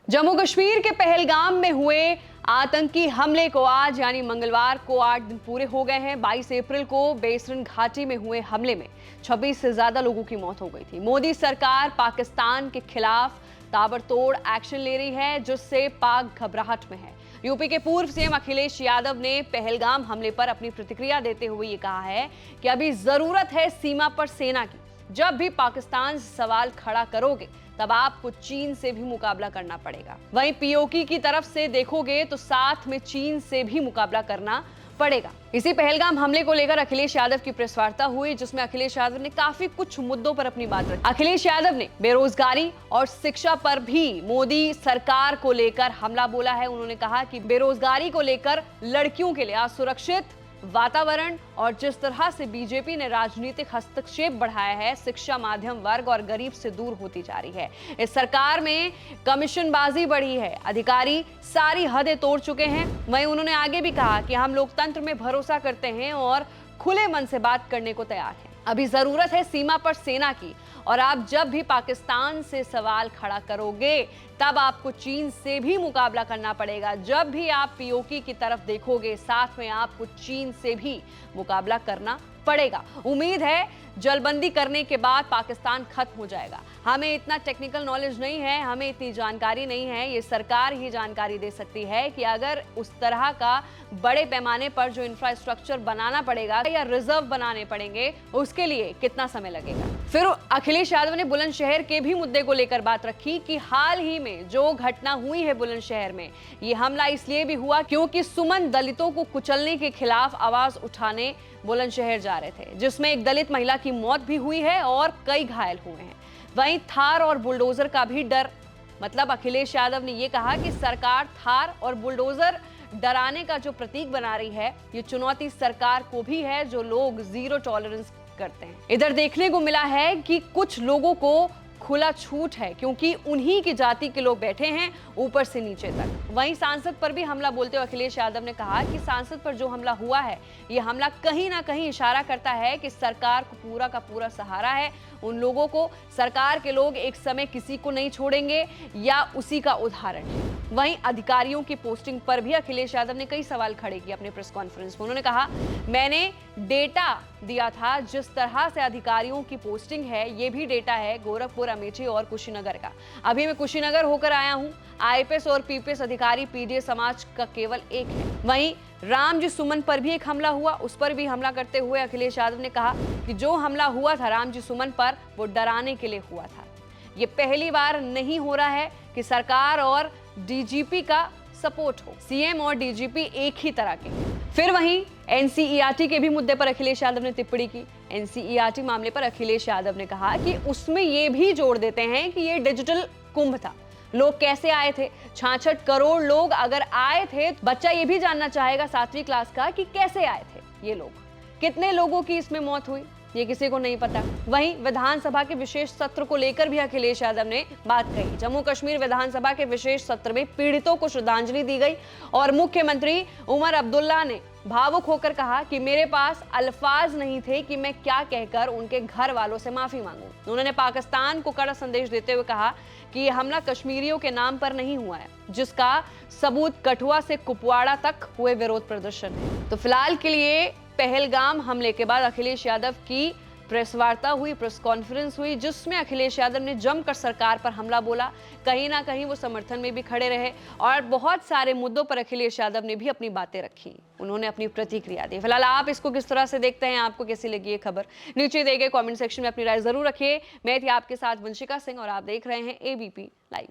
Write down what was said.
जम्मू कश्मीर के पहलगाम में हुए आतंकी हमले को आज यानी मंगलवार को 8 दिन पूरे हो गए हैं। 22 अप्रैल को बेसरन घाटी में हुए हमले में 26 से ज्यादा लोगों की मौत हो गई थी। मोदी सरकार पाकिस्तान के खिलाफ ताबड़तोड़ एक्शन ले रही है, जिससे पाक घबराहट में है। यूपी के पूर्व सीएम अखिलेश यादव ने पहलगाम हमले पर अपनी प्रतिक्रिया देते हुए ये कहा है कि अभी जरूरत है सीमा पर सेना की। जब भी पाकिस्तान से सवाल खड़ा करोगे तब आपको चीन से भी मुकाबला करना पड़ेगा। वहीं पीओके की तरफ से देखोगे तो साथ में चीन से भी मुकाबला करना पड़ेगा। इसी पहलगाम हमले को लेकर अखिलेश यादव की प्रेस वार्ता हुई, जिसमें अखिलेश यादव ने काफी कुछ मुद्दों पर अपनी बात रखी। अखिलेश यादव ने बेरोजगारी और शिक्षा पर भी मोदी सरकार को लेकर हमला बोला है। उन्होंने कहा कि बेरोजगारी को लेकर लड़कियों के लिए असुरक्षित वातावरण और जिस तरह से बीजेपी ने राजनीतिक हस्तक्षेप बढ़ाया है, शिक्षा माध्यम वर्ग और गरीब से दूर होती जा रही है। इस सरकार में कमीशनबाजी बढ़ी है, अधिकारी सारी हदें तोड़ चुके हैं। वहीं उन्होंने आगे भी कहा कि हम लोकतंत्र में भरोसा करते हैं और खुले मन से बात करने को तैयार हैं। अभी जरूरत है सीमा पर सेना की, और आप जब भी पाकिस्तान से सवाल खड़ा करोगे तब आपको चीन से भी मुकाबला करना पड़ेगा। जब भी आप पीओके की तरफ देखोगे, साथ में आपको चीन से भी मुकाबला करना पड़ेगा। उम्मीद है जलबंदी करने के बाद पाकिस्तान खत्म हो जाएगा। हमें इतना टेक्निकल नॉलेज नहीं है, हमें इतनी जानकारी नहीं है। ये सरकार ही जानकारी दे सकती है कि अगर उस तरह का बड़े पैमाने पर जो इंफ्रास्ट्रक्चर बनाना पड़ेगा या रिजर्व बनाने पड़ेंगे, उसके लिए कितना समय लगेगा। फिर अखिलेश यादव ने बुलंदशहर के भी मुद्दे को लेकर बात रखी कि हाल ही में जो घटना हुई है बुलंदशहर में, ये हमला इसलिए भी हुआ क्योंकि सुमन दलितों को कुचलने के खिलाफ आवाज उठाने बुलंदशहर जा रहे थे, जिसमें एक दलित महिला की मौत भी हुई है और कई घायल हुए हैं। वहीं थार और बुलडोजर का भी डर, मतलब अखिलेश यादव ने यह कहा कि सरकार थार और बुलडोजर डराने का जो प्रतीक बना रही है, ये चुनौती सरकार को भी है जो लोग जीरो टॉलरेंस करते हैं। इधर देखने को मिला है कि कुछ लोगों को खुला छूट है क्योंकि उन्हीं की जाति के लोग बैठे हैं ऊपर से नीचे तक। वहीं सांसद पर भी हमला बोलते हुए अखिलेश यादव ने कहा कि सांसद पर जो हमला हुआ है, ये हमला कहीं ना कहीं इशारा करता है कि सरकार को पूरा का पूरा सहारा है। उन लोगों को सरकार के लोग एक समय किसी को नहीं छोड़ेंगे, या उसी का उदाहरण है। वहीं अधिकारियों की पोस्टिंग पर भी अखिलेश यादव ने कई सवाल खड़े किए अपने प्रेस कॉन्फ्रेंस में। उन्होंने कहा, मैंने डेटा दिया था, जिस तरह से अधिकारियों की पोस्टिंग है, ये भी डेटा है गोरखपुर, अमेठी और कुशीनगर का। अभी मैं कुशीनगर होकर आया हूं। आईपीएस और पीपीएस अधिकारी पीडीए समाज का केवल एक है। वहीं रामजी सुमन पर भी एक हमला हुआ, उस पर भी हमला करते हुए अखिलेश यादव ने कहा कि जो हमला हुआ था रामजी सुमन पर, वो डराने के लिए हुआ था। ये पहली बार नहीं हो रहा है कि सरकार और डीजीपी का सपोर्ट हो। सीएम और डीजीपी एक ही तरह के। फिर वहीं एनसीईआरटी के भी मुद्दे पर अखिलेश यादव ने टिप्पणी की। एनसीईआरटी मामले पर अखिलेश यादव ने कहा कि उसमें ये भी जोड़ देते हैं कि ये डिजिटल कुंभ था। लोग कैसे आए थे? 66 करोड़ लोग अगर आए थे, बच्चा ये भी जानना चाहेगा 7वीं क्लास का कि कैसे आए थे ये लोग, कितने लोगों की इसमें मौत हुई, ये किसी को नहीं पता। वहीं विधानसभा के विशेष सत्र को लेकर भी अखिलेश यादव ने बात कही। जम्मू कश्मीर विधानसभा के विशेष सत्र में पीड़ितों को श्रद्धांजलि दी गई और मुख्यमंत्री उमर अब्दुल्ला ने भावुक होकर कहा कि मेरे पास अल्फाज नहीं थे कि मैं क्या कहकर उनके घर वालों से माफी मांगूं। उन्होंने पाकिस्तान को कड़ा संदेश देते हुए कहा कि यह हमला कश्मीरियों के नाम पर नहीं हुआ है, जिसका सबूत कठुआ से कुपवाड़ा तक हुए विरोध प्रदर्शन है। तो फिलहाल के लिए पहलगाम हमले के बाद अखिलेश यादव की प्रेस वार्ता हुई, प्रेस कॉन्फ्रेंस हुई, जिसमें अखिलेश यादव ने जमकर सरकार पर हमला बोला। कहीं ना कहीं वो समर्थन में भी खड़े रहे और बहुत सारे मुद्दों पर अखिलेश यादव ने भी अपनी बातें रखी, उन्होंने अपनी प्रतिक्रिया दी। फिलहाल आप इसको किस तरह से देखते हैं, आपको कैसी लगी ये खबर, नीचे दिए गए कमेंट सेक्शन में अपनी राय जरूर रखिए। मैं थी आपके साथ वंशिका सिंह और आप देख रहे हैं एबीपी लाइव।